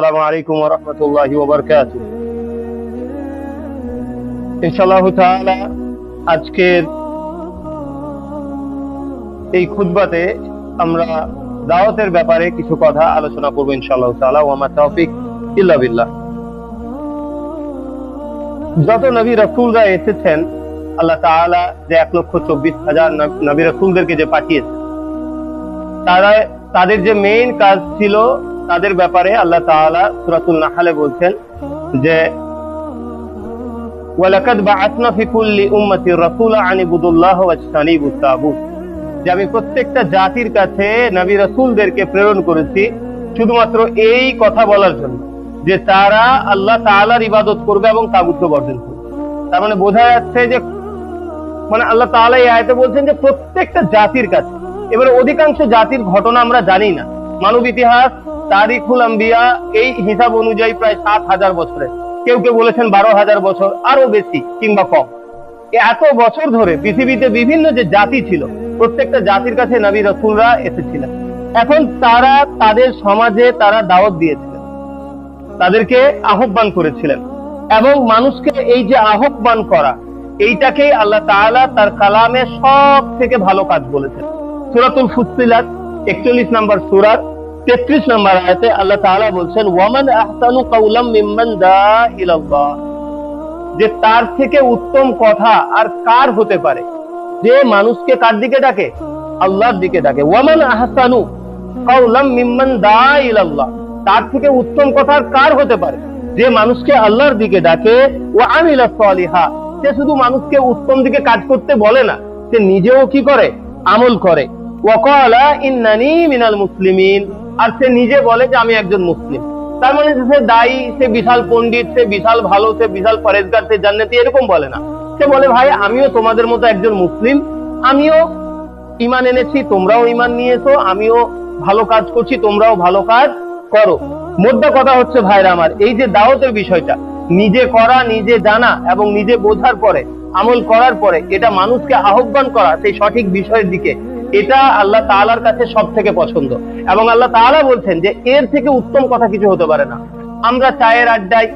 আসসালামু আলাইকুম ওয়া রাহমাতুল্লাহি ওয়া বারাকাতুহু। ইনশাআল্লাহ তাআলা আজকের এই খুতবাতে আমরা দাওয়াতের ব্যাপারে কিছু কথা আলোচনা করব ইনশাআল্লাহ তাআলা। ওয়া মা তাওফিক ইল্লা বিল্লাহ। যত নবী রাসূলরা এসেছেন, আল্লাহ তাআলা যে 1,24,000 নবী রাসূলদেরকে যে পাঠিয়েছেন, তাদের যে মেইন কাজ ছিল, তাদের ব্যাপারে আল্লাহ তাআলা সূরাতুল নাহলে বলছেন যে ওয়ালাকাদ বাআসনা ফি কুল্লি উম্মাতির রাসূলা আন ইবুদুল্লাহ ওয়াজতানিবুত তাগুত, যে আমি প্রত্যেকটা জাতির কাছে নবী রাসূলদেরকে প্রেরণ করেছি শুধুমাত্র এই কথা বলার জন্য যে তারা আল্লাহ তাআলার ইবাদত করবে এবং তাগুতকে বর্জন করবে। তার মানে বোঝা যাচ্ছে যে আল্লাহ তাআলা এই আয়াতে বলছেন যে প্রত্যেকটা জাতির কাছে। এবারে অধিকাংশ জাতির ঘটনা আমরা জানি না। মানব ইতিহাস তারিখুল আম্বিয়া এই হিসাব অনুযায়ী প্রায় 7,000 বছরের, কেউ কেউ বলেছেন 12,000 বছর, আরো বেশি কিংবা কম। এত বছর ধরে পৃথিবীতে বিভিন্ন যে জাতি ছিল, প্রত্যেকটা জাতির কাছে নবী রাসূলরা এসেছিলেন। এখন তারা তাদের সমাজে তারা দাওয়াত দিয়েছিলেন, তাদেরকে আহ্বান করেছিলেন, এবং মানুষকে এই যে আহ্বান করা, এইটাকেই আল্লাহ তাআলা তার কালামে সব থেকে ভালো কাজ বলেছেন। সূরাতুল ফুসসিলাত 41 নম্বর সূরার 33 নম্বর আয়াতে আল্লাহ তাআলা বলছেন ওয়ামান আহসানু কাওলাম মিম্মান দাআ ইলাল্লাহ, যে তার থেকে উত্তম কথা আর কার হতে পারে যে মানুষকে কার দিকে ডাকে? আল্লাহর দিকে ডাকে। ওয়ামান আহসানু কাওলাম মিম্মান দাআ ইলাল্লাহ, তার থেকে উত্তম কথা আর কার হতে পারে যে মানুষকে আল্লাহর দিকে ডাকে। ওয়া আমিলা সালিহা, সে শুধু মানুষকে উত্তম দিকে কাজ করতে বলে না, সে নিজেও কি করে? আমল করে। ওয়া ক্বালা ইন্নানি মিনাল মুসলিমিন, আর সে নিজে বলে যে আমি একজন মুসলিম। তার মানে সে দায়ী, সে বিশাল পণ্ডিত, সে বিশাল ভালো, সে বিশাল পরেজগার, সে জান্নাতি, এরকম বলে না। সে বলে ভাই আমিও তোমাদের মতো একজন মুসলিম, আমিও ঈমান এনেছি, তোমরাও ঈমান নিয়েছো, আমিও ভালো কাজ করছি, তোমরাও ভালো কাজ করো। মোদ্দা কথা হচ্ছে ভাইরা আমার, এই যে দাওয়াতের বিষয়টা, নিজে করা, নিজে জানা এবং নিজে বোঝার পরে আমল করার পরে এটা মানুষকে আহ্বান করা সেই সঠিক বিষয়ের দিকে, এটা আল্লাহ তাআলার কাছে সব থেকে পছন্দ। এবং আল্লাহ তাআলা বলছেন যে এর থেকে উত্তম কথা কিছু হতে পারে না। আমরা চায়ের আড্ডায়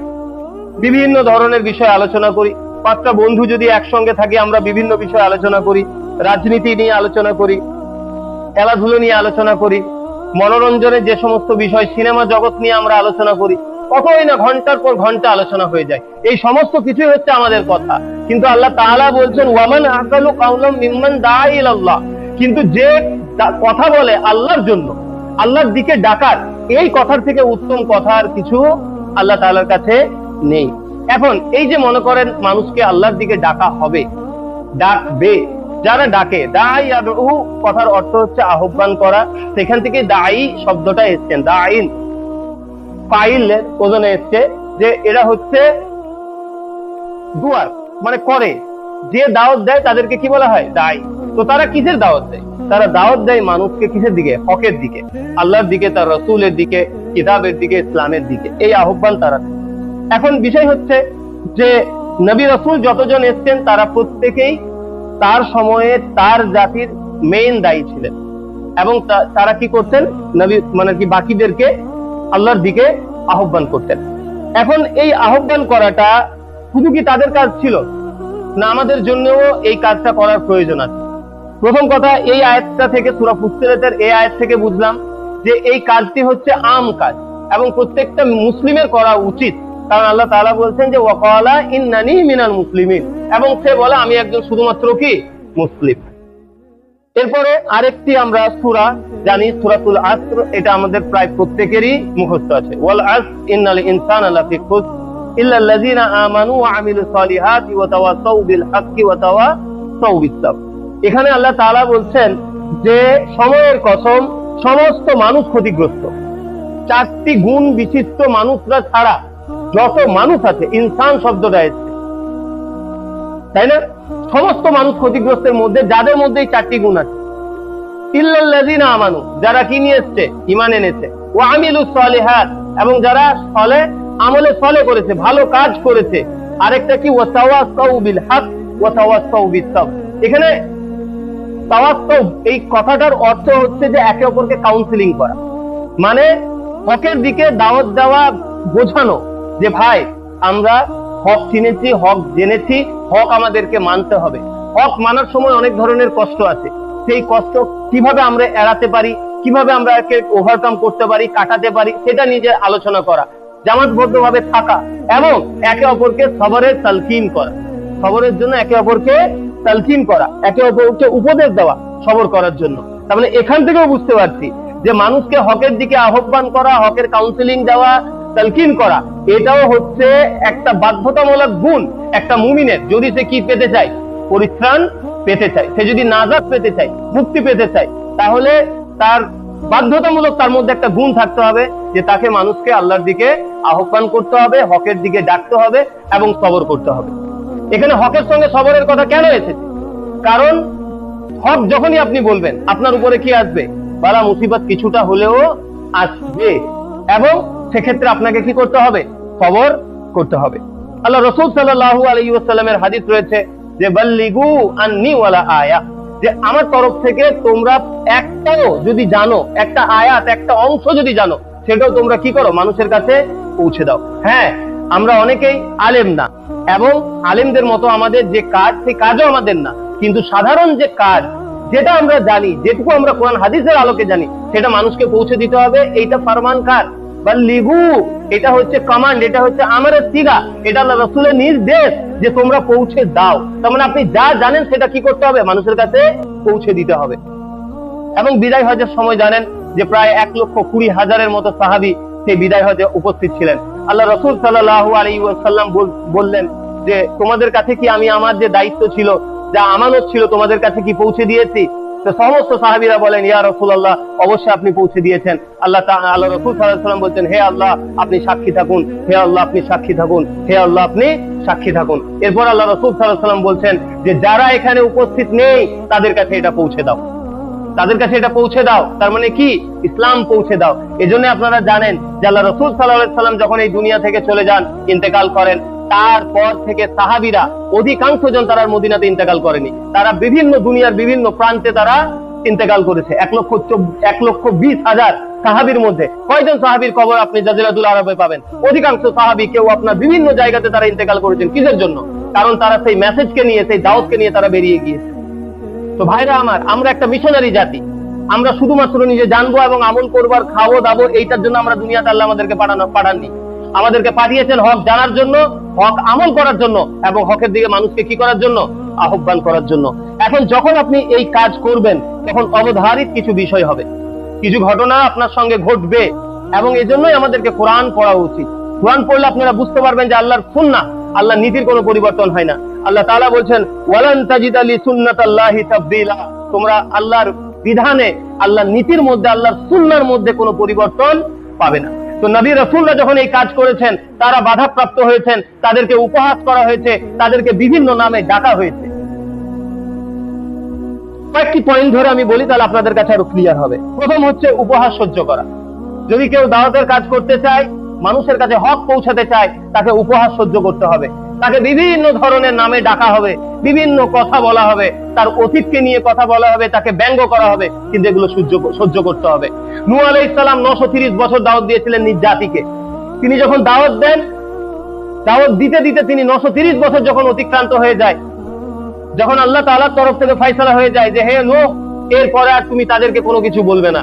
বিভিন্ন ধরনের বিষয় আলোচনা করি, 5টা বন্ধু যদি একসঙ্গে থাকি আমরা বিভিন্ন বিষয় আলোচনা করি, রাজনীতি নিয়ে আলোচনা করি, খেলাধুলো নিয়ে আলোচনা করি, মনোরঞ্জনের যে সমস্ত বিষয়, সিনেমা জগৎ নিয়ে আমরা আলোচনা করি, কতই না ঘন্টার পর ঘন্টা আলোচনা হয়ে যায়। এই সমস্ত কিছুই হচ্ছে আমাদের কথা। কিন্তু আল্লাহ তাআলা বলছেন ওয়ামান আহসানু কাওলাম মিম্মান দাআ ইলাল্লাহ, কিন্তু যে কথা বলে আল্লাহর জন্য, আল্লাহর দিকে ডাকার, এই কথার থেকে উত্তম কথা আর কিছু আল্লাহ তাআলার কাছে নেই। এখন এই যে মনে করেন মানুষকে আল্লাহর দিকে ডাকা হবে, ডাকবে, যারা ডাকে, দাঈ ইয়াদউ কথার অর্থ হচ্ছে আহ্বান করা, সেখান থেকে দাঈ শব্দটা এসেছে, দাঈন ফাইল ওজনে এসছে, যে এরা হচ্ছে দুয়ার, মানে করে, যে দাওয়াত দেয় তাদেরকে কি বলা হয়? দাঈ। তো তারা কিসের দাওয়াত দেয়? তারা দাওয়াত দেয় মানুষকে কিসের দিকে? হকের দিকে, আল্লাহর দিকে, তার রাসূলের দিকে, কিতাবের দিকে, ইসলামের দিকে, এই আহ্বান তারা। এখন বিষয় হচ্ছে যে নবী রাসূল যতজন এসেছেন তারা প্রত্যেকেই তার সময়ে তার জাতির মেইন দায়ী ছিলেন, এবং তারা কি করতেন? নবী বাকিদেরকে আল্লাহর দিকে আহ্বান করতেন। এখন এই আহ্বান করাটা শুধু কি তাদের কাজ ছিল না, আমাদের জন্যও এই কাজটা করার প্রয়োজন আছে। প্রথম কথা, এই আয়াতটা থেকে, সূরা ফুসসিলাতের এই আয়াত থেকে বুঝলাম যে এই কাজটি হচ্ছে আম কাজ এবং প্রত্যেকটা মুসলিমের করা উচিত। কারণ আল্লাহ তাআলা বলছেন যে ওয়া ক্বালা ইন্নানি মিনাল মুসলিমিন, এবং সে বলে আমি একজন শুধুমাত্র কি? মুসলিম। এরপরে আরেকটি আমরা সূরা জানি, সূরাতুল আসর, এটা আমাদের প্রায় প্রত্যেকেরই মুখস্থ আছে। ওয়াল আসর ইন্নাল ইনসানা লাফি খুসর ইল্লাল্লাযিনা আমানু ওয়া আমিলুস সালিহাতি ওয়া তাওয়াসাউ বিল হাক্কি ওয়া তাওয়াসাউ বিস সাবর। এখানে আল্লাহ তাআলা বলছেন যে সময়ের কসম, সমস্ত মানুষ ক্ষতিগ্রস্ত। 4টি গুণ বিশিষ্ট মানুষরা ছাড়া যত মানুষ আছে, ইনসান শব্দটা এসেছে, তাই না? সমস্ত মানুষ ক্ষতিগ্রস্তের মধ্যে, যাদের মধ্যে এই 4টি গুণ আছে। ইল্লাল্লাযিনা আমানু, যারা কি নিয়ে এসেছে? ঈমান এনেছে। ওয়া আমিলুস সালিহাত, এবং যারা আমলে সলে করেছে, ভালো কাজ করেছে। আরেকটা কি? ওয়া তাওয়াসাউ বিল হক ওয়া তাওয়াসাউ বিস সাবর। এখানে তাওয়াসাউ এই কথাটার অর্থ হচ্ছে যে একে অপরকে কাউন্সিলিং করা, মানে হকের দিকে দাওয়াত দেওয়া, বোঝানো যে ভাই আমরা হক চিনেছি, হক জেনেছি, হক আমাদেরকে মানতে হবে। হক মানার সময় অনেক ধরনের কষ্ট আছে, সেই কষ্ট কিভাবে আমরা এড়াতে পারি, কিভাবে আমরা একে ওভারকাম করতে পারি, কাটাতে পারি, সেটা নিজে আলোচনা করা, জামাতবদ্ধভাবে থাকা এবং একে অপরকে সবরের তালকিন করা, সবরের জন্য একে অপরকে তালকিন করা, একে অপরকে উপদেশ দেওয়া সবর করার জন্য। তার মানে এখান থেকেও বুঝতে পারছি যে মানুষকে হকের দিকে আহ্বান করা, হকের কাউন্সিলিং দেওয়া, তালকিন করা, এটাও হচ্ছে একটা বাধ্যতামূলক গুণ একটা মুমিনের। যদি সে কি পেতে চায়, পরিত্রাণ পেতে চায়, সে যদি নাজাত পেতে চায়, মুক্তি পেতে চায়, তাহলে তার বাধ্যতামূলক তার মধ্যে একটা গুণ থাকতে হবে যে তাকে মানুষকে আল্লাহর দিকে আহ্বান করতে হবে, হকের দিকে ডাকতে হবে এবং সবর করতে হবে। এখানে হকের সঙ্গে সবরের কথা কেন এসেছে? কারণ হক যখনই আপনি বলবেন, আপনার উপরে কি আসবে? বালা মুসিবত কিছুটা হলেও আসবে, এবং সেক্ষেত্রে আপনাকে কি করতে হবে? সবর করতে হবে। আল্লাহ রাসূল সাল্লাল্লাহু আলাইহি ওয়াসাল্লামের হাদিস রয়েছে যে বাল্লিগু আন্নি ওয়ালা আয়া, যে আমার তরফ থেকে তোমরা একটাও যদি জানো, একটা আয়াত, একটা অংশ যদি জানো, সেটাও তোমরা কি করো? মানুষের কাছে পৌঁছে দাও। হ্যাঁ, আমরা অনেকেই আলেম না, এবং আলেমদের মতো আমাদের যে কাজ, সেই কাজও আমাদের না, কিন্তু সাধারণ যে কাজ, যেটা আমরা জানি, যেটুকু আমরা কোরআন হাদিসের আলোকে জানি, সেটা মানুষকে পৌঁছে দিতে হবে। এইটা ফরমান কার? বাল্লিগু, এটা হচ্ছে কমান্ড, এটা হচ্ছে আমারের সিগা, এটা আল্লাহ রাসূলের নির্দেশ যে তোমরা পৌঁছে দাও। তার মানে আপনি যা জানেন সেটা কি করতে হবে? মানুষের কাছে পৌঁছে দিতে হবে। এবং বিদায় হজের সময় জানেন যে প্রায় 1,20,000-এর মতো সাহাবী সেই বিদায় হজে উপস্থিত ছিলেন। আল্লাহ রাসূল সাল্লাল্লাহু আলাইহি ওয়াসাল্লাম বললেন যে তোমাদের কাছে কি আমি আমার যে দায়িত্ব ছিল, যা আমানত ছিল, তোমাদের কাছে কি পৌঁছে দিয়েছি? তো সমস্ত সাহাবীরা বলেন, ইয়া রাসূলুল্লাহ, অবশ্যই আপনি পৌঁছে দিয়েছেন। আল্লাহ রাসূল সাল্লাল্লাহু আলাইহি ওয়াসাল্লাম বলছেন, হে আল্লাহ আপনি সাক্ষী থাকুন, হে আল্লাহ আপনি সাক্ষী থাকুন, হে আল্লাহ আপনি সাক্ষী থাকুন। এরপর আল্লাহ রাসূল সাল্লাল্লাহু আলাইহি ওয়াসাল্লাম বলছেন যে যারা এখানে উপস্থিত নেই তাদের কাছে এটা পৌঁছে দাও, তাদের কাছে এটা পৌঁছে দাও। তার মানে কি? ইসলাম পৌঁছে দাও। এজন্য আপনারা জানেন যে আল্লাহ রাসূল সাল্লাল্লাহু আলাইহি ওয়াসাল্লাম যখন এই দুনিয়া থেকে চলে যান, ইন্তেকাল করেন, তারপর থেকে সাহাবীরা অধিকাংশ জন তারা মদিনাতে ইন্তেকাল করেনি, তারা বিভিন্ন দুনিয়ার বিভিন্ন প্রান্তে তারা ইন্তেকাল করেছে। 1,20,000 সাহাবীর মধ্যে কয়জন সাহাবীর কবর আপনি জাজিরাতুল আরবে পাবেন? অধিকাংশ সাহাবী কেউ আপনার বিভিন্ন জায়গাতে তারা ইন্তেকাল করেছেন। কিসের জন্য? কারণ তারা সেই মেসেজকে নিয়ে, সেই দাওয়াতকে নিয়ে তারা বেরিয়ে গিয়েছে। তো ভাইরা আমার, আমরা একটা মিশনারি জাতি। আমরা শুধুমাত্র নিজে জানবো এবং আমল করবার, খাবো দাবো, এইটার জন্য আমরা দুনিয়াতে আল্লাহ আমাদেরকে পাঠাননি। আমাদেরকে পাঠিয়েছেন হক জানার জন্য, হক আমল করার জন্য, এবং হকের দিকে মানুষকে কি করার জন্য? আহ্বান করার জন্য। এখন যখন আপনি এই কাজ করবেন, তখন অবধারিত কিছু বিষয় হবে, কিছু ঘটনা আপনার সঙ্গে ঘটবে, এবং এজন্যই আমাদেরকে কোরআন পড়া উচিত। কোরআন পড়লে আপনারা বুঝতে পারবেন যে আল্লাহর সুন্নাহ, আল্লাহর নীতির কোনো পরিবর্তন হয় না। আল্লাহ তাআলা বলছেন, ওয়ালান তাজিদা লিসুন্নাতাল্লাহি তাবদীলা, তোমরা আল্লাহর বিধানে, আল্লাহর নীতির মধ্যে, আল্লাহর সুন্নাহর মধ্যে কোনো পরিবর্তন পাবে না। তো নবী রাসূলরা যখন এই কাজ করেছেন, তারা বাধাপ্রাপ্ত হয়েছেন, তাদেরকে উপহাস করা হয়েছে, তাদেরকে বিভিন্ন নামে ডাকা হয়েছে। কয়েকটি পয়েন্ট ধরে আমি বলি, তাহলে আপনাদের কাছে আরো ক্লিয়ার হবে। প্রথম হচ্ছে উপহাস সহ্য করা। যদি কেউ দাওয়াতের কাজ করতে চায়, মানুষের কাছে হক পৌঁছাতে চায়, তাকে উপহাস সহ্য করতে হবে। তাকে বিভিন্ন ধরনের নামে ডাকা হবে, বিভিন্ন কথা বলা হবে, তার অতীতকে নিয়ে কথা বলা হবে, তাকে ব্যঙ্গ করা হবে, কিন্তু এগুলো সহ্য করতে হবে। নূহ আলাইহিস সালাম 930 বছর দাওয়াত দিয়েছিলেন নিজ জাতিকে। তিনি যখন দাওয়াত দেন, দাওয়াত দিতে দিতে তিনি 930 বছর যখন অতিক্রান্ত হয়ে যায়, যখন আল্লাহ তাআলার তরফ থেকে ফয়সালা হয়ে যায় যে হে নূহ, এরপরে আর তুমি তাদেরকে কোনো কিছু বলবে না,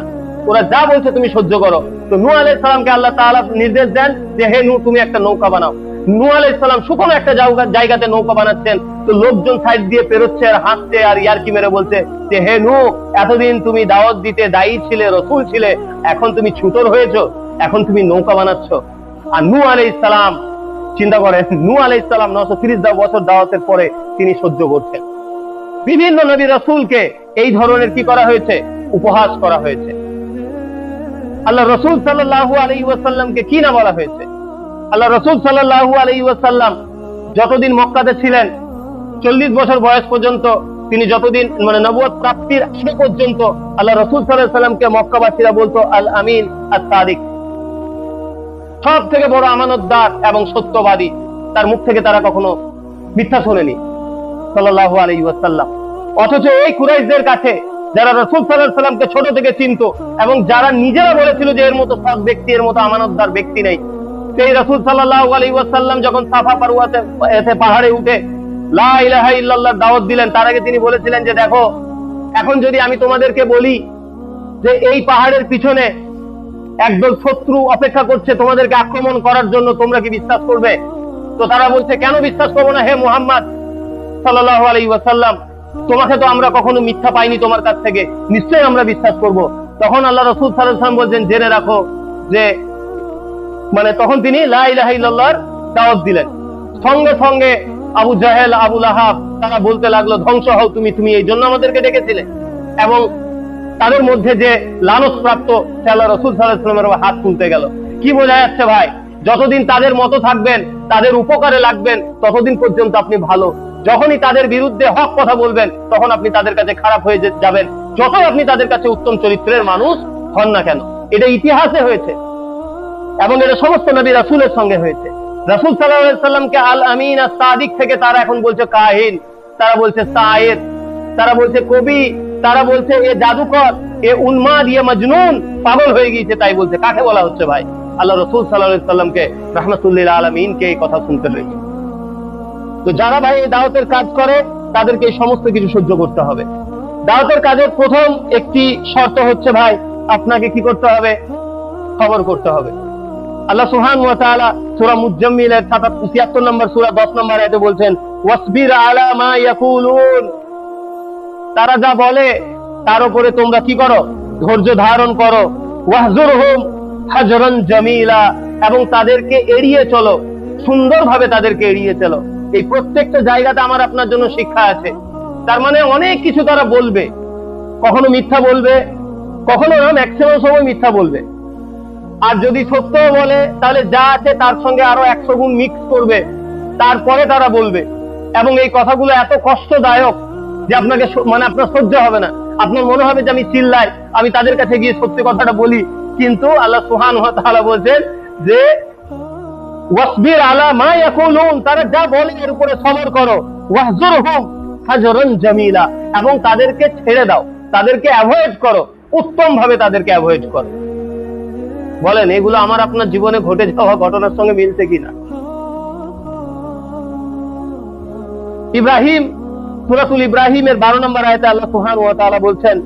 ওরা যা বলছে তুমি সহ্য করো। তো নূহ আলাইহিস সালামকে আল্লাহ তাআলা নির্দেশ দেন যে হে নূহ, তুমি একটা নৌকা বানাও। নূহ আলাইহিস সালাম শুকনো একটা জায়গাতে নৌকা বানাচ্ছেন। তো লোকজন সাইড দিয়ে পেরোচ্ছে আর হাসছে আর ইয়ারকি মেরে বলছে যে হে নূহ, এতদিন তুমি দাওয়াত দিতে দায়ী ছিলে, রাসূল ছিলে, এখন তুমি ছুতর হয়েছো, এখন তুমি নৌকা বানাচ্ছ। আর নূহ আলাইহিস সালাম, চিন্তা করেন, নূহ আলাইহিস সালাম 930 বছর দাওয়াতের পরে তিনি সহ্য করছেন। বিভিন্ন নবী রাসূলকে এই ধরনের কি করা হয়েছে? উপহাস করা হয়েছে। আল্লাহ রাসূল সাল্লাল্লাহু আলাইহি ওয়াসাল্লামকে কি না বলা হয়েছে? আল্লাহ রাসূল সাল্লাল্লাহু আলাইহি ওয়াসাল্লাম যতদিন মক্কাতে ছিলেন, 40 বছর বয়স পর্যন্ত, তিনি যতদিন মানে নবুয়ত প্রাপ্তির আগে পর্যন্ত, আল্লাহ রাসূল সাল্লাল্লাহু আলাইহি ওয়াসাল্লামকে মক্কাবাসীরা বলতো আল আমিন আস-সাদিক, সব থেকে বড় আমানতদার এবং সত্যবাদী। তার মুখ থেকে তারা কখনো মিথ্যা শোনেনি সাল্লাল্লাহু আলাইহি ওয়াসাল্লাম। অথচ এই কুরাইশদের কাছে যারা রাসূল সাল্লাল্লাহু আলাইহি সাল্লামকে ছোট থেকে চিনতো এবং যারা নিজেরা বলেছিল যে এর মতো সৎ ব্যক্তি, এর মতো আমানতদার ব্যক্তি নেই, সেই রাসূল সাল্লাল্লাহু আলাইহি ওয়াসাল্লাম যখন সাফা পারওয়াতে পাহাড়ে উঠে লা ইলাহা ইল্লাল্লাহ দাওয়াত দিলেন, তার আগে তিনি বলেছিলেন যে দেখো, এখন যদি আমি তোমাদেরকে বলি যে এই পাহাড়ের পিছনে একদল শত্রু অপেক্ষা করছে তোমাদেরকে আক্রমণ করার জন্য, তোমরা কি বিশ্বাস করবে? তো তারা বলছে, কেন বিশ্বাস করবো না হে মুহাম্মদ সাল্লাল্লাহু আলাইহি ওয়াসাল্লাম, তোমাকে তো আমরা কখনো মিথ্যা পাইনি তোমার কাছ থেকে, নিশ্চয়ই আমরা বিশ্বাস করব। তখন আল্লাহ রাসূল সাল্লাল্লাহু আলাইহি ওয়াসাল্লাম বলছেন, জেনে রাখো যে তখন তিনি লা ইলাহা ইল্লাল্লাহর দাওয়াত দিলেন। সঙ্গে সঙ্গে আবু জাহেল, আবু লাহাব তারা বলতে লাগলো, ধ্বংস হও তুমি, তুমি এই জন্য আমাদেরকে ডেকেছিলে। এবং তাদের মধ্যে যে লালচ প্রাপ্ত আল্লাহ রাসূল সাল্লাল্লাহু আলাইহি ওয়াসাল্লামের হাত তুলতে গেল। কি বোঝা যাচ্ছে ভাই, যতদিন তাদের মতো থাকবেন, তাদের উপকারে লাগবেন, ততদিন পর্যন্ত আপনি ভালো। যখনই তাদের বিরুদ্ধে হক কথা বলবেন, তখন আপনি তাদের কাছে খারাপ হয়ে যাবেন, যতই আপনি তাদের কাছে উত্তম চরিত্রের মানুষ হন না কেন। এটা ইতিহাসে হয়েছে এবং এটা সমস্ত নবী রাসূলের সঙ্গে হয়েছে। রাসূল সাল্লাল্লাহু আলাইহি ওয়াসাল্লামকে আল আমিন আর সাদিক থেকে তারা এখন বলছে কাহিন, তারা বলছে শায়ের, তারা বলছে কবি, তারা বলছে এ জাদুকর, এ উন্মাদ, এ মজনুন, পাগল হয়ে গিয়েছে। তাই বলছে, কাকে বলা হচ্ছে ভাই? আল্লাহ রাসূল সাল্লাল্লাহু আলাইহি ওয়াসাল্লামকে, রাহমাতুল্লিল আলামিনকে এই কথা শুনতে হয়েছে। তো যারা ভাই এই দাওয়াতের কাজ করে, তাদেরকে এই সমস্ত কিছু সহ্য করতে হবে। দাওয়াতের কাজের প্রথম একটি শর্ত হচ্ছে ভাই, আপনাকে কি করতে হবে? খবর করতে হবে। আল্লাহ সুবহানাহু ওয়া তাআলা সূরা মুজাম্মিলের ৭৭ নম্বর সূরা ১০ নম্বর আয়াতে বলছেন, ওয়াসবির আলা মা ইয়াকুলুন, তারা যা বলে তার উপরে তোমরা কি করো? ধৈর্য ধারণ করো। ওয়াহজুরহুম হাজরান জামিলা, এবং তাদেরকে এড়িয়ে চলো, সুন্দরভাবে তাদেরকে এড়িয়ে চলো। এই প্রত্যেকটা জায়গাতে আমার আপনার জন্য শিক্ষা আছে। তার মানে অনেক কিছু তারা বলবে, কখনো মিথ্যা বলবে, কখনো ম্যাক্সিমাম সময় মিথ্যা বলবে। আর যদি সত্য বলে, তাহলে যা আছে তার সঙ্গে আরো 100 গুণ মিক্স করবে, তারপরে তারা বলবে। এবং এই কথাগুলো এত কষ্টদায়ক যে আপনাকে আপনার সহ্য হবে না। আপনার মনে হবে যে আমি চিল্লাই, আমি তাদের কাছে গিয়ে সত্যি কথাটা বলি। কিন্তু আল্লাহ সুবহানাহু ওয়া তাআলা বলছেন যে ওয়াসবির আলা মা ইয়াকুলুন, তারা যা বলে এর উপরে সবর করো। ওয়াহজুরহুম হাজরান জামিলা, এবং তাদেরকে ছেড়ে দাও, তাদেরকে অ্যাভয়েড করো, উত্তম ভাবে তাদেরকে অ্যাভয়েড করো। বলেন, এগুলো আমার আপনার জীবনে ঘটে যাওয়া ঘটনার সঙ্গে মিলছে কিনা? ইব্রাহিম, সূরাতুল ইব্রাহিমের 12 নম্বর আয়াতে আল্লাহ সুবহানাহু ওয়া তাআলা বলছেন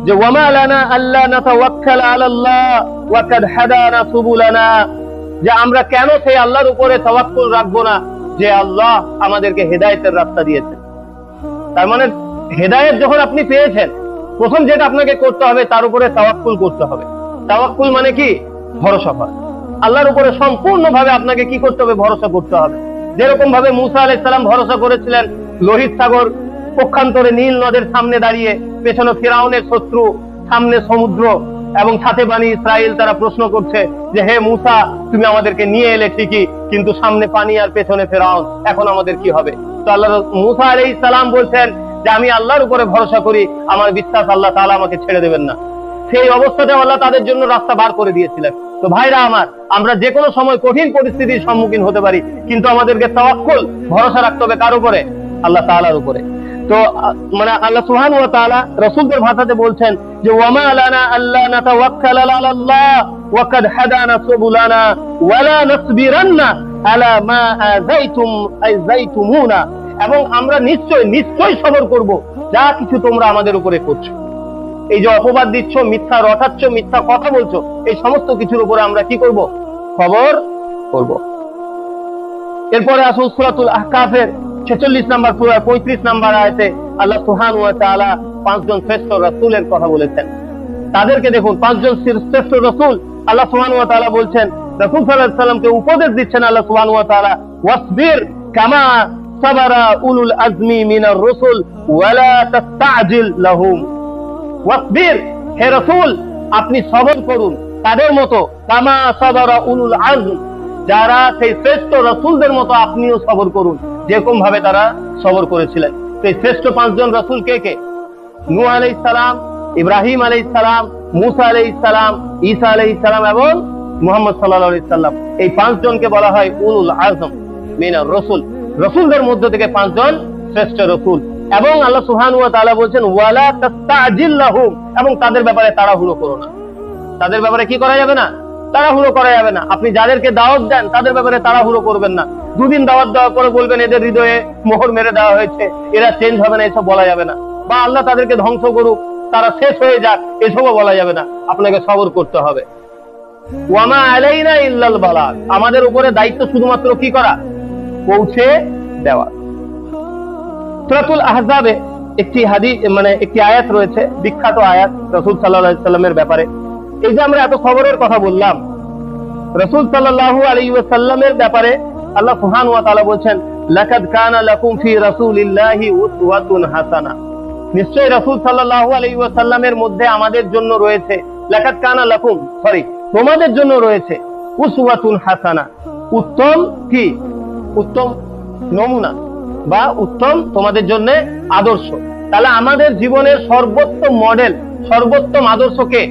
যে ওয়ামা লানা আল্লা নাতাওয়াক্কাল আলাল্লাহ ওয়া কাদ হাদানা সুবুলানা, যে আমরা কেন সেই আল্লাহর উপরে তাওয়াক্কুল রাখবো না, যে আল্লাহ আমাদেরকে হেদায়েতের রাস্তা দিয়েছেন। তার মানে হেদায়েত যখন আপনি পেয়েছেন, প্রথম যেটা আপনাকে করতে হবে, তার উপরে তাওয়াক্কুল করতে হবে। তাওয়াক্কুল মানে কি? ভরসা করা। আল্লাহর উপরে সম্পূর্ণভাবে আপনাকে কি করতে হবে? ভরসা করতে হবে। যেরকম ভাবে মুসা আলাইহিস সালাম ভরসা করেছিলেন লোহিত সাগর পক্ষান্তরে নীল নদের সামনে দাঁড়িয়ে, পেছনে ফিরাউনের শত্রু, সামনে সমুদ্র, এবং সাথে বনী ইসরাইল তারা প্রশ্ন করছে যে হে মুসা, তুমি আমাদেরকে নিয়ে এলে ঠিকই, কিন্তু সামনে পানি আর পেছনে ফিরাউন, এখন আমাদের কি হবে? তো আল্লাহ মুসা আলাইহিস সালাম বলছেন যে আমি আল্লাহর উপরে ভরসা করি, আমার বিশ্বাস আল্লাহ তাআলা আমাকে ছেড়ে দেবেন না। সেই অবস্থাতে আল্লাহ তাদের জন্য রাস্তা বার করে দিয়েছিলেন। তো ভাইরা আমার, আমরা যে কোনো সময় কঠিন পরিস্থিতির সম্মুখীন হতে পারি, কিন্তু আমাদেরকে তাওয়াক্কুল, ভরসা রাখতে হবে কার উপরে? আল্লাহ তাআলার উপরে। তো আল্লাহ সুবহানাহু ওয়া তাআলা রাসূলদের ভাষাতে বলছেন যে ওয়ামা লানা আল্লা নাতাওয়াক্কাল আলাল্লাহ ওয়া কাদ হাদানা সুবুলানা ওয়া লা নাসবিরান্না আলা মা আযাইতুমুনা, এবং আমরা নিশ্চয় সবর করব যা কিছু তোমরা আমাদের উপরে করছো। এই যে অপবাদ দিচ্ছ, মিথ্যা রটাচ্ছ, মিথ্যা কথা বলছো, এই সমস্ত কিছুর উপরে আমরা কি করব? খবর করব। এরপরে আসুন সূরাতুল আহকাফের 46 নম্বর সূরা 35 নম্বর আয়াতে আল্লাহ সুবহানাহু ওয়া তাআলা 5 জন শ্রেষ্ঠ রাসূলের কথা বলেছেন। তাদেরকে দেখুন, 5 জন শ্রেষ্ঠ রাসূল আল্লাহ সুবহানাহু ওয়া তাআলা বলছেন, রাসূল সাল্লাল্লাহু আলাইহি সাল্লামকে উপদেশ দিচ্ছেন আল্লাহ সুবহানাহু ওয়া তাআলা, ওয়াসবির কামা সাবারা উলুল আজমি মিনার রাসূল ওয়া লা তাস্তাজিল লাহুম। ওয়াসবির, হে রাসূল আপনি সবর করুন তাদের মতো, কামা সাবারা উলুল আজম, যারা সেই শ্রেষ্ঠ রাসূলদের মতো আপনিও সবর করুন, যেরকম ভাবে তারা সবর করেছিলেন। সেই শ্রেষ্ঠ 5 জন রাসূল কে কে? নূহ আলাইহিস সালাম, ইব্রাহিম আলাইহিস সালাম, মুসা আলাইহিস সালাম, ঈসা আলাইহিস সালাম এবং মুহাম্মদ সাল্লাল্লাহু আলাইহি সাল্লাম। এই 5 জনকে বলা হয় উলুল আজম মিনার রাসূল। রাসূলদের মধ্য থেকে 5 জন শ্রেষ্ঠ রাসূল। এবং আল্লাহ সুবহানাহু ওয়া তাআলা বলছেন ওয়ালা তাস্তাজিল লাহুম, এবং তাদের ব্যাপারে তাড়াহুড়ো করো না। তাদের ব্যাপারে কি করা যাবে না? তাড়াহুড়ো করা যাবে না। আপনি যাদেরকে দাওয়াত দেন তাদের ব্যাপারে তাড়াহুড়ো করবেন না। দুদিন দাওয়াত দেওয়ার পরে বলবেন এদের হৃদয়ে মোহর মেরে দেওয়া হয়েছে, এরা চেঞ্জ হবে না, এসব বলা যাবে না। বা আল্লাহ তাদেরকে ধ্বংস করুক, তারা শেষ হয়ে যাক, এসবও বলা যাবে না। আপনাকে সবর করতে হবে। ওয়ামা আলাইনা ইল্লাল বালাগ, আমাদের উপরে দায়িত্ব শুধুমাত্র কি করা? পৌঁছে দেওয়া। সূরাতুল আহজাবে একটি হাদিস একটি আয়াত রয়েছে, বিখ্যাত আয়াত রাসূল সাল্লাল্লাহু আলাইহি ওয়াসাল্লামের ব্যাপারে। এই যে আমরা এত খবরের কথা বললাম, রাসূল সাল্লাল্লাহু আলাইহি ওয়াসাল্লামের ব্যাপারে আল্লাহ সুবহানাহু ওয়া তাআলা বলেন লাকাদ কানা লাকুম ফি রাসূলিল্লাহি উসওয়াতুন হাসানা, নিশ্চয়ই রাসূল সাল্লাল্লাহু আলাইহি ওয়াসাল্লামের মধ্যে আমাদের জন্য রয়েছে, লাকাদ কানা লাকুম তোমাদের জন্য রয়েছে উসওয়াতুন হাসানা, উত্তম কি? উত্তম নমুনা বা উত্তম তোমাদের জন্য আদর্শ। তাহলে আমাদের জীবনের সর্বোত্তম মডেল, সর্বোত্তম আদর্শকে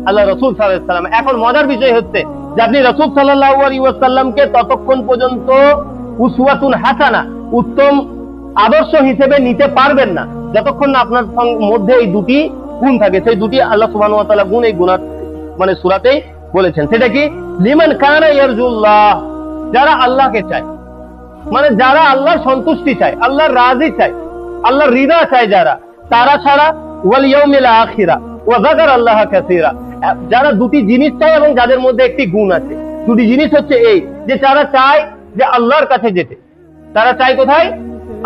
আল্লাহ রাসূল সাল্লাল্লাহু আলাইহি ওয়াসাল্লাম। এখন মজার বিষয় হচ্ছে যে আপনি রাসূল সাল্লাল্লাহু আলাইহি ওয়াসাল্লামকে ততক্ষণ পর্যন্ত উসওয়াতুন হাসানা, উত্তম আদর্শ হিসেবে নিতে পারবেন না যতক্ষণ না আপনার মধ্যে এই দুটি গুণ থাকে। সেই দুটি আল্লাহ সুবহানাহু ওয়া তাআলা গুণ এই গুণার সূরাতেই বলেছেন। সেটা কি? লিমান কানা ইয়ারজুল্লাহ, যারা আল্লাহকে চায়, যারা আল্লাহর সন্তুষ্টি চায়, আল্লাহর রাজি চায়, আল্লাহর রিদা চায়, যারা তারা ছাড়া ওয়াল ইয়াউমিল আখিরা ওয়া যাকারাল্লাহ কাসীরা, যারা দুটি জিনিস চায় এবং যাদের মধ্যে একটি গুণ আছে। দুটি জিনিস হচ্ছে এই যে তারা চায় যে আল্লাহর কাছে যেতে। তারা চায় কোথায়?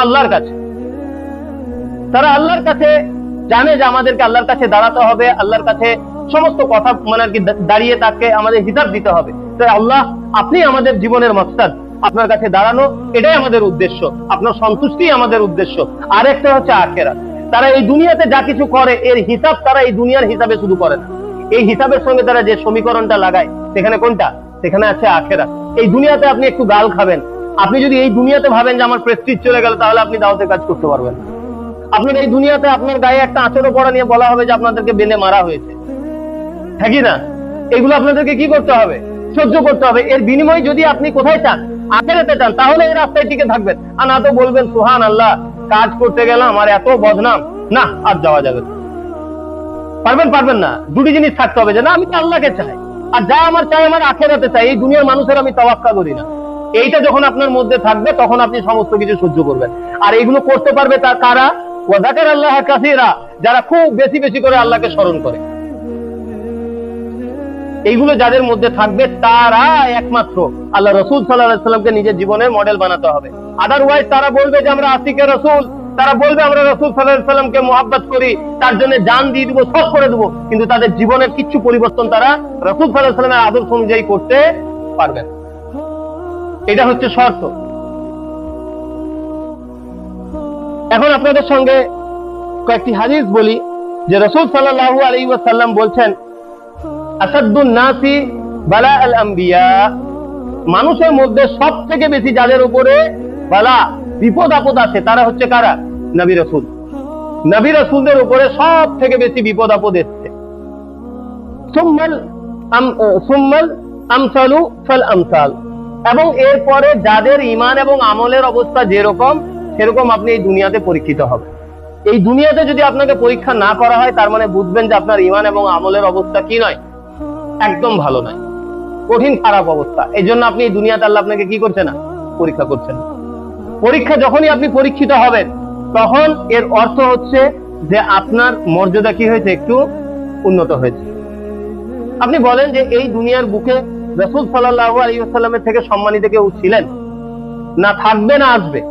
আল্লাহর কাছে। তারা আল্লাহর কাছে জানে যে আমাদেরকে আল্লাহর কাছে দাঁড়াতে হবে, আল্লাহর কাছে সমস্ত কথা দাঁড়িয়ে তাকে আমাদের হিসাব দিতে হবে। তাই আল্লাহ, আপনি আমাদের জীবনের মাকসাদ, আপনার কাছে দাঁড়ানো এটাই আমাদের উদ্দেশ্য, আপনার সন্তুষ্টি আমাদের উদ্দেশ্য। আর একটা হচ্ছে আখিরাত। তারা এই দুনিয়াতে যা কিছু করে এর হিসাব তারা এই দুনিয়ার হিসাবে শুধু করে না, এই হিসাবের সঙ্গে তারা যে সমীকরণটা লাগায় সেখানে কোনটা? সেখানে আছে আখিরাত। এই দুনিয়াতে আপনি একটু গাল খাবেন, আপনি যদি এই দুনিয়াতে ভাবেন যে আমার প্রেস্টিজ চলে গেল, তাহলে আপনি দাওয়াতের কাজ করতে পারবেন না। আপনার এই দুনিয়াতে আপনার গায়ে একটা আঁচড়ও পড়া নিয়ে বলা হবে যে আপনাদেরকে বেঁধে মারা হয়েছে, থাকি না? এগুলো আপনাদেরকে কি করতে হবে? সহ্য করতে হবে। এর বিনিময়ে যদি আপনি কোথায় চান? আখিরাতে চান, তাহলে এই রাস্তায় টিকে থাকবেন। আর না তো বলবেন সুবহানাল্লাহ, কাজ করতে গেলাম আর এত বদনাম, না আর যাওয়া যাবে না। পারবেন না। দুটি জিনিস থাকতে হবে, যে না আমি তো আল্লাহকে চাই, আর যা আমার চাই আমার আখিরাতে চাই, এই দুনিয়ার মানুষের আমি তাওয়াক্কা করি না। এইটা যখন আপনার মধ্যে থাকবে তখন আপনি সমস্ত কিছু সহ্য করবেন। আর এইগুলো করতে পারবে তা কারা? ওয়া যাকারাল্লাহ কাসীরা, যারা খুব বেশি বেশি করে আল্লাহকে স্মরণ করে। এইগুলো যাদের মধ্যে থাকবে তারা একমাত্র আল্লাহ রাসূল সাল্লাল্লাহু আলাইহি ওয়াসাল্লামকে নিজের জীবনের মডেল বানাতে হবে। আদারওয়াইজ তারা বলবে যে আমরা আশিকে রাসূল, তারা বলবে আমরা রাসূল সাল্লাল্লাহু আলাইহি ওয়াসাল্লামকে মুহাব্বত করি, তার জন্য জান দিয়ে দিব, সব করে দেব, কিন্তু তাদের জীবনের কিচ্ছু পরিবর্তন তারা রাসূল সাল্লাল্লাহু আলাইহি ওয়াসাল্লামের আদর্শ অনুযায়ী করতে পারবে না। এটা হচ্ছে শর্ত। এখন আপনাদের সঙ্গে কয়েকটি হাদিস বলি যে রাসূল সাল্লাল্লাহু আলাইহি ওয়াসাল্লাম বলছেন আসাদুন নাসি বালা আল আম্বিয়া, মানুষের মধ্যে সব থেকে বেশি যাদের উপরে বালা বিপদ আপদ আছে তারা হচ্ছে কারা? নবী রাসূল। নবী রাসূলদের উপরে সব থেকে বেশি বিপদ আপদ এসেছে। সুম্মাল আমসালু ফাল আমসাল, এবং এরপরে যাদের ঈমান এবং আমলের অবস্থা যেরকম সেরকম আপনি এই দুনিয়াতে পরীক্ষিত হবেন। এই দুনিয়াতে যদি আপনাকে পরীক্ষা না করা হয়, তার মানে বুঝবেন যে আপনার ঈমান এবং আমলের অবস্থা কি নয়, একদম ভালো নয়, কঠিন খারাপ অবস্থা। এই জন্য আপনি এই দুনিয়াতে আল্লাহ আপনাকে কি করছে না? পরীক্ষা করছেন। পরীক্ষা যখনই আপনি পরীক্ষিত হবেন তখন এর অর্থ হচ্ছে যে আপনার মর্যাদা কি হয়েছে? একটু উন্নত হয়েছে। আপনি বলেন যে এই দুনিয়ার বুকে রাসূল সাল্লাল্লাহু আলাইহি ওয়াসাল্লামের থেকে সম্মানিত কেউ ছিলেন? না, থাকবে না আসবে।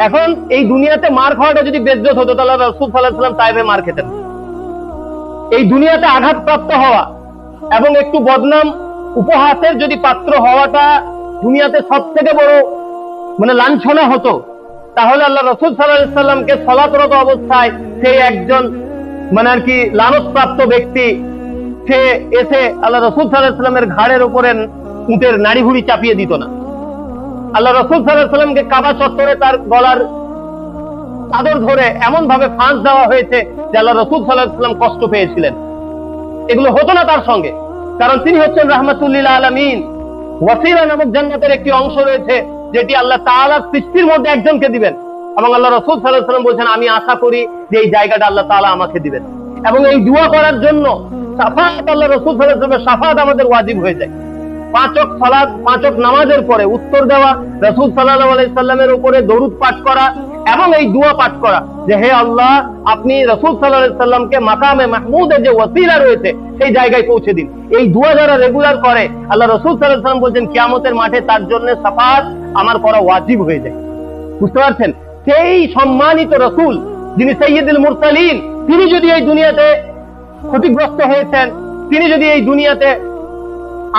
এখন এই দুনিয়াতে মার খাওয়াটা যদি বেজ্জত হতো তাহলে রাসূল সাল্লাল্লাহু আলাইহি ওয়াসাল্লাম তাইবে মার খেতেন। এই দুনিয়াতে আঘাতপ্রাপ্ত হওয়া এবং একটু বদনাম উপহাসের যদি পাত্র হওয়াটা দুনিয়াতে সব থেকে বড় লাঞ্ছনা হতো, তাহলে আল্লাহ রাসূল সাল্লাল্লাহু আলাইহি ওয়াসাল্লামকে সালাতরত অবস্থায় সেই একজন লানতপ্রাপ্ত ব্যক্তি সে এসে আল্লাহ রাসূল সাল্লাল্লাহু আলাইহি ওয়াসাল্লামের ঘাড়ের উপরে উটের নাড়ি ভুড়ি চাপিয়ে দিত না। আল্লাহ রাসূল সাল্লাল্লাহু আলাইহি ওয়াসাল্লামকে কাবা চত্বরে তার গলার চাদর ধরে এমন ভাবে ফাঁস দেওয়া হয়েছে যে আল্লাহ রাসূল সাল্লাল্লাহু আলাইহি ওয়াসাল্লাম কষ্ট পেয়েছিলেন। এগুলো হতো না তার সঙ্গে, কারণ তিনি হচ্ছেন রাহমাতুল লিল আলামিন। ওয়াসিলা নামক জান্নাতের একটি অংশ রয়েছে যেটি আল্লাহ তাআলা সৃষ্টির মধ্যে একজনকে দিবেন, এবং আল্লাহ রাসূল সাল্লাল্লাহু আলাইহি ওয়াসাল্লাম বলছেন আমি আশা করি যে এই জায়গাটা আল্লাহ তাআলা আমাকে দিবেন। এবং এই দোয়া করার জন্য শাফাআত, আল্লাহ রাসূল সাল্লাল্লাহু আলাইহি ওয়াসাল্লামের শাফাআত আমাদের ওয়াজিব হয়ে যায়। 5 ওয়াক্ত সালাত, 5 ওয়াক্ত নামাজের পরে উত্তর দেওয়া, রাসূল সাল্লাল্লাহু আলাইহি সাল্লামের উপরে দরুদ পাঠ করা এবং এই দোয়া পাঠ করা যে হে আল্লাহ, আপনি রাসূল সাল্লাল্লাহু আলাইহি সাল্লামকে মাকামে মাহমুদের যে ওয়াসিলা রয়েছে সেই জায়গায় পৌঁছে দিন। এই দোয়া যারা রেগুলার করে, আল্লাহ রাসূল সাল্লাল্লাহু আলাইহি সাল্লাম বলেন কিয়ামতের মাঠে তার জন্য শাফাআত আমার করা ওয়াজিব হয়ে যায়। বুঝতে পারছেন? সেই সম্মানিত রাসূল যিনি সাইয়্যিদুল মুরসালিন, তিনি যদি এই দুনিয়াতে ক্ষতিগ্রস্ত হয়েছেন, তিনি যদি এই দুনিয়াতে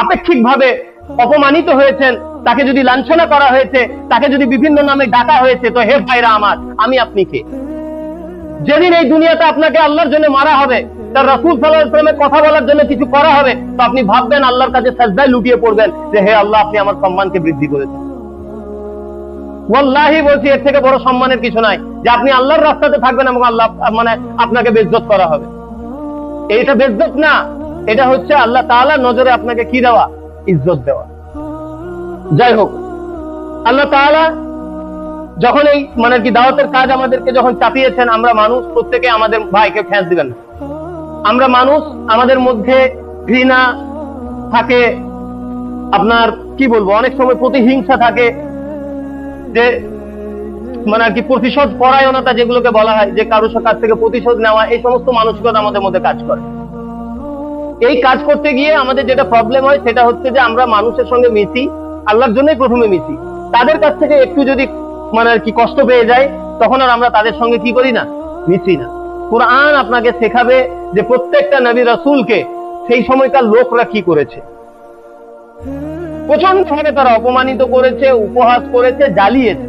আপেক্ষিকভাবে অপমানিত হয়েছেন, তাকে যদি লাঞ্ছনা করা হয়েছে, তাকে যদি বিভিন্ন নামে ডাকা হয়েছে, তো হে ভাইরা আমার, আমি আপনি কে? যেদিন এই দুনিয়াতে আপনাকে আল্লাহর জন্য মারা হবে, তার রাসূল সাল্লাল্লাহু আলাইহি ওয়াসাল্লামের কথা বলার জন্য কিছু করা হবে, তো আপনি ভাববেন, আল্লাহর কাছে সাজদায় লুটিয়ে পড়বেন যে হে আল্লাহ, আপনি আমার সম্মানকে বৃদ্ধি করেছেন। ওয়াল্লাহি বলছি, এর থেকে বড় সম্মানের কিছু নাই যে আপনি আল্লাহর রাস্তাতে থাকবেন এবং আল্লাহ আপনাকে বেইজ্জত করা হবে। এটা বেইজ্জত না, এটা হচ্ছে আল্লাহ তাআলার নজরে আপনাকে কি দেওয়া? ইজ্জত দেওয়া। যাই হোক, আল্লাহ তাআলা যখন এই দাওয়াতের কাজ আমাদেরকে যখন চাপিয়েছেন, আমরা মানুষ প্রত্যেকে আমাদের ভাইকে ঠেস দিবেন না। আমরা মানুষ, আমাদের মধ্যে ঘৃণা থাকে, আপনার কি বলবো, অনেক সময় প্রতিহিংসা থাকে, যে প্রতিশোধ পরায়ণতা যেগুলোকে বলা হয়, যে কারোর কাছ থেকে প্রতিশোধ নেওয়া, এই সমস্ত মানসিকতা আমাদের মধ্যে কাজ করে। এই কাজ করতে গিয়ে আমাদের যেটা প্রবলেম হয় সেটা হচ্ছে যে আমরা মানুষের সঙ্গে মিশি, আল্লাহর জন্যই প্রথমে মিশি, তাদের কাছ থেকে একটু যদি কষ্ট পেয়ে যায়, তখন আর আমরা তাদের সঙ্গে কি করি না? মিশি না। কুরআন আপনাকে শেখাবে যে প্রত্যেকটা নবী রাসূলকে সেই সময়কার লোকরা কি করেছে। প্রচন্ড ভাবে তারা অপমানিত করেছে, উপহাস করেছে, জ্বালিয়েছে,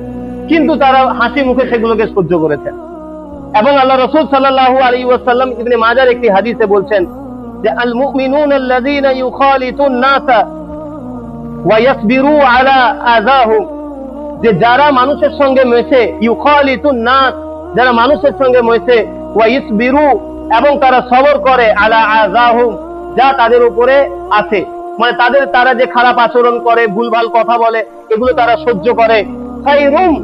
কিন্তু তারা হাসি মুখে সেগুলোকে সহ্য করেছেন। এবং আল্লাহ রাসূল সাল্লাল্লাহু আলাইহি ওয়াসাল্লাম ইবনে মাজার একটি হাদিসে বলছেন যে আল মুমিনুনা আল্লাযীনা ইউখালিতুন নাসা ওয়া ইয়াসবিরু আলা আযাহুম, যে যারা মানুষের সঙ্গে মেশে, ইউখালিতুন নাস, যারা মানুষের সঙ্গে মেশে, ওয়া ইয়াসবিরু, এবং তারা সবর করে, আলা আযাহুম, যা তাদের উপরে আসে, তারা যে খারাপ আচরণ করে, ভুলভাল কথা বলে, এগুলো তারা সহ্য করে, খায়রুম,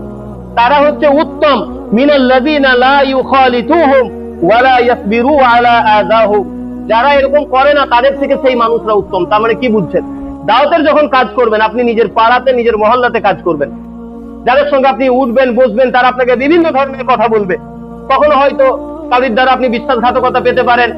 তারা হচ্ছে উত্তম, মিনাল্লাযীনা লা ইউখালিতুহুম ওয়া লা ইয়াসবিরু আলা আযাহুম, যারা এরকম করে না তাদের থেকে সেই মানুষরা উত্তম। তার মানে কি বুঝছেন? দাওয়াতের যখন কাজ করবেন, আপনি নিজের পাড়াতে, নিজের মহল্লাতে কাজ করবেন, যাদের সঙ্গে আপনি উঠবেন বসবেন, তারা আপনাকে বিভিন্ন ধরনের কথা বলবে। কখনো হয়তো কারোর দ্বারা আপনি বিশ্বাসঘাতকতা পেতে পারেন,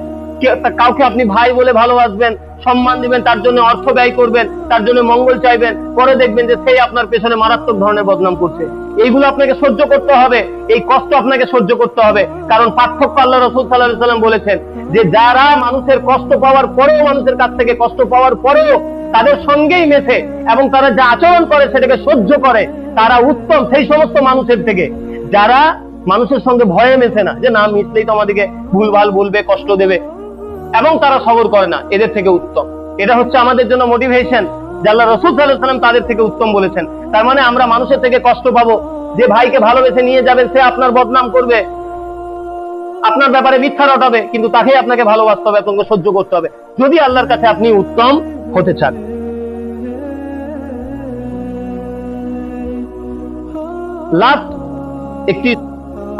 কাউকে আপনি ভাই বলে ভালোবাসবেন, সম্মান দিবেন, তার জন্য অর্থ ব্যয় করবেন, তার জন্য মঙ্গল চাইবেন, পরে দেখবেন যে সেই আপনার পেছনে মারাত্মক ধরনের বদনাম করছে। এইগুলো আপনাকে সহ্য করতে হবে, এই কষ্ট আপনাকে সহ্য করতে হবে। কারণ পার্থক্য আল্লাহ রাসূল সাল্লাল্লাহু আলাইহি ওয়াসাল্লাম বলেছেন যে যারা মানুষের কষ্ট পাওয়ার পরেও, মানুষের কাছ থেকে কষ্ট পাওয়ার পরেও তাদের সঙ্গেই মেশে এবং তারা যা আচরণ করে সেটাকে সহ্য করে, তারা উত্তম সেই সমস্ত মানুষের থেকে যারা মানুষের সঙ্গে ভয়ে মেশে না, যে না মিশলেই তো আমাদেরকে ভুলভাল বলবে, কষ্ট দেবে, এবং তারা সবর করে না, এদের থেকে উত্তম। এটা হচ্ছে আমাদের জন্য মোটিভেশন যে আল্লাহ রাসূল সাল্লাল্লাহু আলাইহি ওয়াসাল্লাম তাদের থেকে উত্তম বলেছেন। তার মানে আমরা মানুষের থেকে কষ্ট পাবো, যে ভাইকে ভালোবেসে নিয়ে যাবেন সে আপনার বদনাম করবে, আপনার ব্যাপারে মিথ্যা রটাবে, কিন্তু তাকেই আপনাকে ভালোবাসতে হবে, আপনাকে সহ্য করতে হবে, যদি আল্লাহর কাছে আপনি উত্তম হতে চান। লাস্ট একটি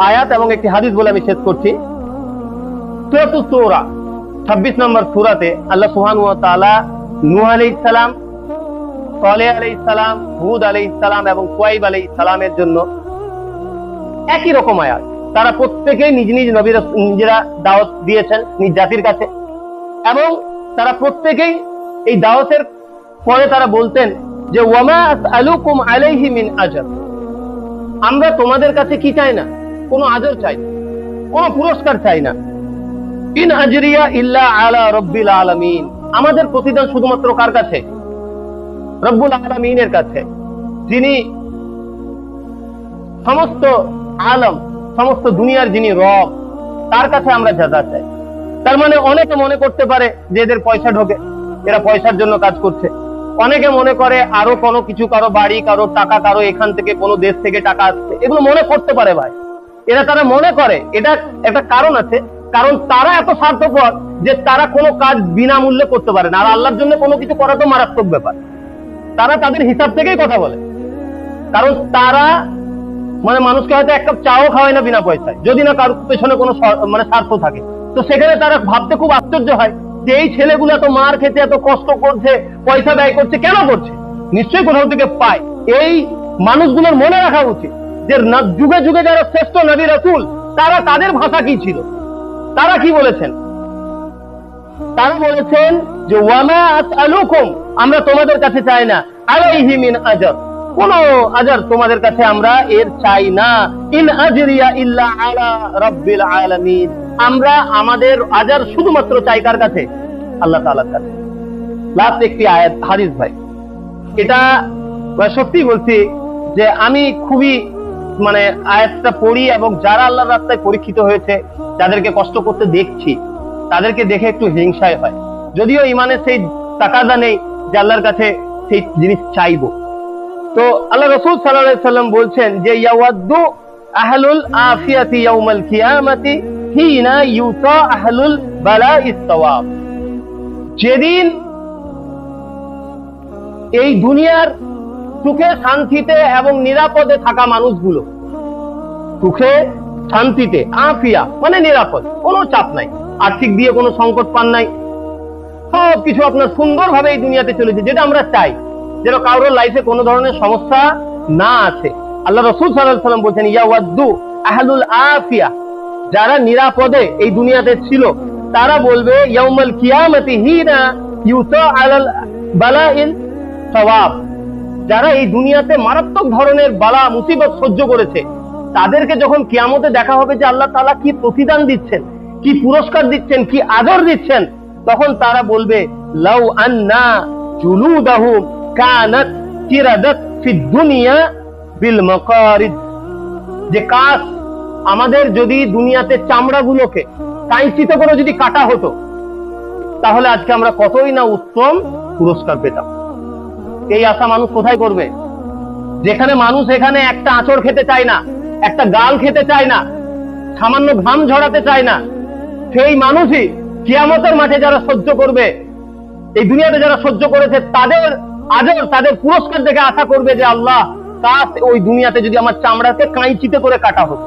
আয়াত এবং একটি হাদিস বলে আমি শেষ করছি। সূরাতুস সূরা 26 নম্বর সূরাতে আল্লাহ সুবহানাহু ওয়া তাআলা নূহ আলাইহিস সালাম, সালেহ আলাইহিস সালাম, হুদ আলাইহিস সালাম এবং শুআয়ব আলাইহিস সালামের জন্য একই রকম আয়াত। তারা প্রত্যেকেই নিজ নিজ নিজেরা দাওয়াত দিয়েছেন নিজ জাতির কাছে, এবং তারা প্রত্যেকেই এই দাওয়াতের পরে তারা বলতেন যে ওয়ামা আসআলুকুম আলাইহি মিন আজর, আমরা তোমাদের কাছে কি চাই না? কোনো আজর চাই না, কোনো পুরস্কার চাই না। ইন আজরিয়া ইল্লা আলা রাব্বিল আলামিন, আমাদের প্রতিদান শুধুমাত্র কার কাছে? রব্বুল আলামিনের কাছে, যিনি সমস্ত আলম, সমস্ত দুনিয়ার যিনি রব, তার কাছে আমরা জাযা চাই। তার মানে অনেকে মনে করতে পারে যে এদের পয়সা ঢোকে, এরা পয়সার জন্য কাজ করছে। অনেকে মনে করে আরো কোনো কিছু, কারো বাড়ি, কারো টাকা, কারো এখান থেকে কোনো দেশ থেকে টাকা আসছে, এগুলো মনে করতে পারে ভাই। তারা মনে করে, এটা একটা কারণ আছে, কারণ তারা এত স্বার্থপর যে তারা কোনো কাজ বিনামূল্যে করতে পারে না। আর আল্লাহর জন্য কোনো কিছু করা তো মারাত্মক ব্যাপার। তারা তাদের হিসাব থেকেই কথা বলে, কারণ তারা মানে মানুষকে হয়তো এক কাপ চাও খাওয়ায় না বিনা পয়সায়, যদি না কারোর পেছনে কোনো মানে স্বার্থ থাকে। তো সেখানে তারা ভাবতে খুব আশ্চর্য হয় যে এই ছেলেগুলো এত মার খেতে, এত কষ্ট করছে, পয়সা ব্যয় করছে, কেন করছে? নিশ্চয়ই কোথাও থেকে পায়। এই মানুষগুলোর মনে রাখা উচিত যে যুগে যুগে যারা শ্রেষ্ঠ নবী রাসূল, তারা তাদের ভাষা কি ছিল, তারা কি বলেছেন? তারা বলেছেন যে ওয়ামা আসআলুকুম, আমরা তোমাদের কাছে চাই না, আলাইহি মিন আজর, কোন আজর তোমাদের কাছে আমরা এর চাই না, ইন আজরিয়া ইল্লা আলা রাব্বিল আলামিন, আমরা আমাদের আজর শুধুমাত্র চাই কার কাছে? আল্লাহ তাআলার কাছে। লাস্ট একটি আয়াত, হাদিস ভাই, এটা সত্যি বলছি যে আমি খুবই মানে আয়াতটা পড়ি এবং যারা আল্লাহর রাস্তায় পরীক্ষিত হয়েছে, যাদেরকে কষ্ট করতে দেখছি, তাদেরকে দেখে একটু হিংসায় হয়। যদিও ইমানের সেই তাকাদা নেই যে আল্লাহর কাছে সেই জিনিস চাইবো। তো আল্লাহ রাসূল সাল্লাল্লাহু আলাইহি সাল্লাম বলছেন যে ইয়াওয়াদ্দু আহলুল আফিয়াতি ইয়াউমাল কিয়ামাতি হিনা ইউতা আহলুল বালাইস সাওয়াব, যেদিন এই দুনিয়ার সুখে শান্তিতে এবং নিরাপদে থাকা মানুষগুলো, সুখে শান্তিতে, আফিয়া মানে নিরাপদ, কোনো চাপ নাই, আর্থিক দিয়ে কোনো সংকট পান নাই, সব কিছু আপনার সুন্দরভাবে এই দুনিয়াতে চলেছে, যেটা আমরা চাই, যেন কারোর লাইফে কোনো ধরনের সমস্যা না আছে। আল্লাহ রাসূল সাল্লাল্লাহু আলাইহি সাল্লাম বলছেন ইয়াওয়াদ্দু আহলুল আফিয়া, যারা নিরাপদে এই দুনিয়াতে ছিল, তারা বলবে ইয়াউমাল কিয়ামাতি হিনা ইউতা আলাল বালাইল সাওয়াব, যারা এই দুনিয়াতে মারাত্মক ধরনের বালা মুসিবত সহ্য করেছে, তাদেরকে যখন কিয়ামতে দেখা হবে যে আল্লাহ তাআলা কি প্রতিদান দিচ্ছেন, কি পুরস্কার দিচ্ছেন, কি আদর দিচ্ছেন, তখন তারা বলবে লাউ আন্না জুলুদাহুম কানাত কিরাদাত ফিদ দুনিয়া বিল মাকারিদ, যে কাশ আমাদের যদি দুনিয়াতে চামড়াগুলোকে কাঁচিতে করে যদি কাটা হতো, তাহলে আজকে আমরা কতই না উত্তম পুরস্কার পেতাম। এই আশা মানুষ কোথায় করবে? যেখানে মানুষ এখানে একটা আঁচড় খেতে চায় না, একটা গাল খেতে চায় না, সামান্য ঘাম ঝরাতে চায় না, সেই মানুষই কিয়ামতের মাঠে যারা সহ্য করবে, এই দুনিয়াতে যারা সহ্য করেছে, তাদের আজর, তাদের পুরস্কার দেখে আশা করবে যে আল্লাহ কাশ ওই দুনিয়াতে যদি আমার চামড়াকে কাঁচিতে করে কাটা হতো,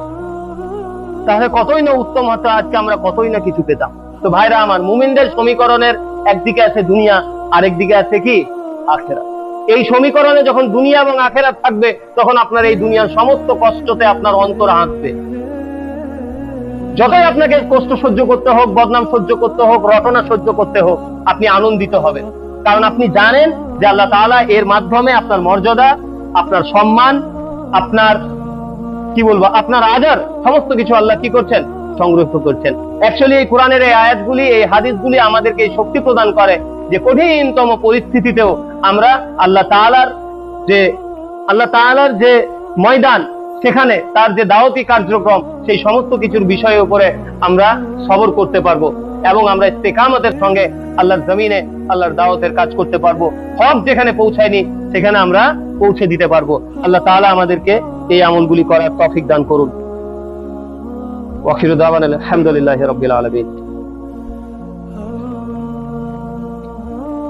তাহলে কতই না উত্তম হতো, আজকে আমরা কতই না কিছু পেতাম। তো ভাইরা আমার, মুমিনদের সমীকরণের একদিকে আছে দুনিয়া, আরেকদিকে আছে কি? আখিরাত। এই সমীকরণে যখন দুনিয়া এবং আখিরাত থাকবে, তখন আপনার এই দুনিয়ার সমস্ত কষ্টতে আপনার অন্তর হাসবে। যতই আপনাকে কষ্ট সহ্য করতে হোক, বদনাম সহ্য করতে হোক, রটনা সহ্য করতে হোক, আপনি আনন্দিত হবেন, কারণ আপনি জানেন যে আল্লাহ তাআলা এর মাধ্যমে আপনার মর্যাদা, আপনার সম্মান, আপনার কি বলবো, আপনার আদর, সমস্ত কিছু আল্লাহ কি করছেন? সংরক্ষিত করছেন। অ্যাকচুয়ালি এই কোরআনের এই আয়াতগুলি, এই হাদিসগুলি আমাদেরকে এই শক্তি প্রদান করে যে কঠিনতম পরিস্থিতিতেও আমরা আল্লাহ তাআলার যে ময়দান, সেখানে তার যে দাওয়াতি কার্যক্রম, সেই সমস্ত কিছুর বিষয়ের উপরে আমরা সবর করতে পারবো এবং আমরা ইস্তেকামতের সঙ্গে আল্লাহর জমিনে আল্লাহর দাওয়াতের কাজ করতে পারবো। হক যেখানে পৌঁছায়নি সেখানে আমরা পৌঁছে দিতে পারবো। আল্লাহ তাআলা আমাদেরকে এই আমলগুলি করার তৌফিক দান করুন। ওয়া আখিরু দাওয়ানা আলহামদুলিল্লাহি রাব্বিল আলামিন।